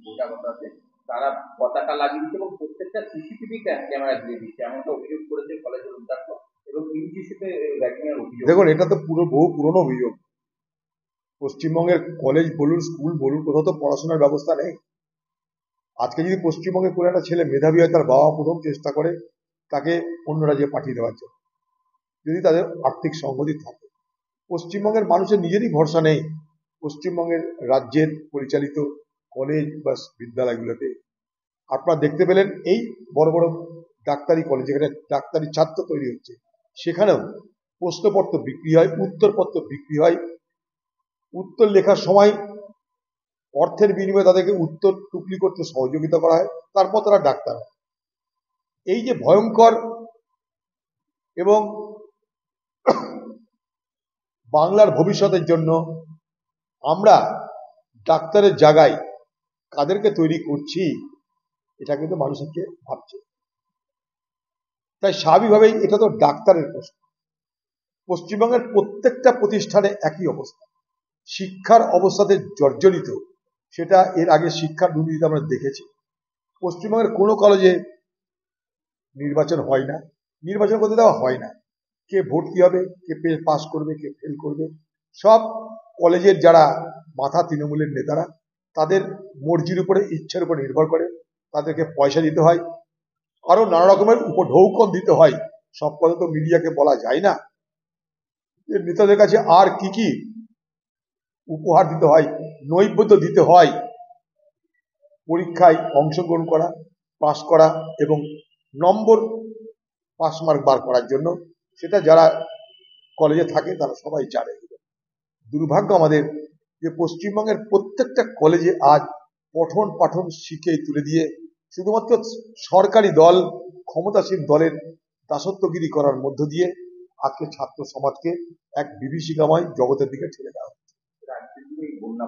গোটা কথাতে তারা পতাকা লাগিয়ে দিচ্ছে এবং প্রত্যেকটা সিসিটিভি ক্যামেরা দিয়ে দিচ্ছে, এমনটা অভিযোগ করেছে কলেজের অধ্যক্ষ এবং ইউজিসিতে র্যাগিং এর অভিযোগ। দেখুন, এটা তো বহু পুরনো অভিযোগ। পশ্চিমবঙ্গের কলেজ বলুন, স্কুল বলুন, কোথাও তো পড়াশোনার ব্যবস্থা নেই। আজকে যদি পশ্চিমবঙ্গে কোনো একটা ছেলে মেধাবী হয়, তার বাবা প্রথম চেষ্টা করে তাকে অন্য রাজ্যে পাঠিয়ে দেওয়ার জন্য, যদি তাদের আর্থিক সংগতি থাকে। পশ্চিমবঙ্গের মানুষের নিজেরই ভরসা নেই পশ্চিমবঙ্গের রাজ্যের পরিচালিত কলেজ বা বিদ্যালয়গুলোতে। আপনারা দেখতে পেলেন এই বড় বড় ডাক্তারি কলেজ, যেখানে ডাক্তারি ছাত্র তৈরি হচ্ছে, সেখানেও প্রশ্নপত্র বিক্রি হয়, উত্তরপত্র বিক্রি হয়। উত্তর লেখার সময় অর্থের বিনিময়ে তাদেরকে উত্তর টুকলি করতে সহযোগিতা করা হয়, তারপর তারা ডাক্তার হয়। এই যে ভয়ঙ্কর এবং বাংলার ভবিষ্যতের জন্য আমরা ডাক্তারের জায়গায় কাদেরকে তৈরি করছি, এটা কিন্তু মানুষকে ভাবছে। তাই স্বাভাবিকভাবেই এটা তো ডাক্তারের প্রশ্ন। পশ্চিমবঙ্গের প্রত্যেকটা প্রতিষ্ঠানে একই অবস্থা, শিক্ষার অবস্থাতে জর্জরিত। সেটা এর আগে শিক্ষার দুর্নীতিতে আমরা দেখেছি। পশ্চিমবঙ্গের কোনো কলেজে নির্বাচন হয় না, নির্বাচন করতে দেওয়া হয় না। কে ভর্তি হবে, কে পাস করবে, কে ফেল করবে, সব কলেজের যারা মাথা তৃণমূলের নেতারা, তাদের মর্জির উপরে, ইচ্ছার উপর নির্ভর করে। তাদেরকে পয়সা দিতে হয়, আরো নানা রকমের উপঢৌকন দিতে হয়। সব কথা তো মিডিয়াকে বলা যায় না। নেতাদের কাছে আর কি কি উপহার দিতে হয়, নৈবেদ্য দিতে হয়, পরীক্ষায় অংশগ্রহণ করা, পাস করা এবং নম্বর, পাস মার্ক বার করার জন্য, সেটা যারা কলেজে থাকে তারা সবাই জানে। দুর্ভাগ্য আমাদের যে পশ্চিমবঙ্গের প্রত্যেকটা কলেজে আজ পঠন পাঠন শিখে তুলে দিয়ে শুধুমাত্র সরকারি দল, ক্ষমতাসীন দলের দাসত্বগিরি করার মধ্য দিয়ে আজকে ছাত্র সমাজকে এক বিভীষিকাময় জগতের দিকে ঠেলে দেওয়া হচ্ছে। বন্যা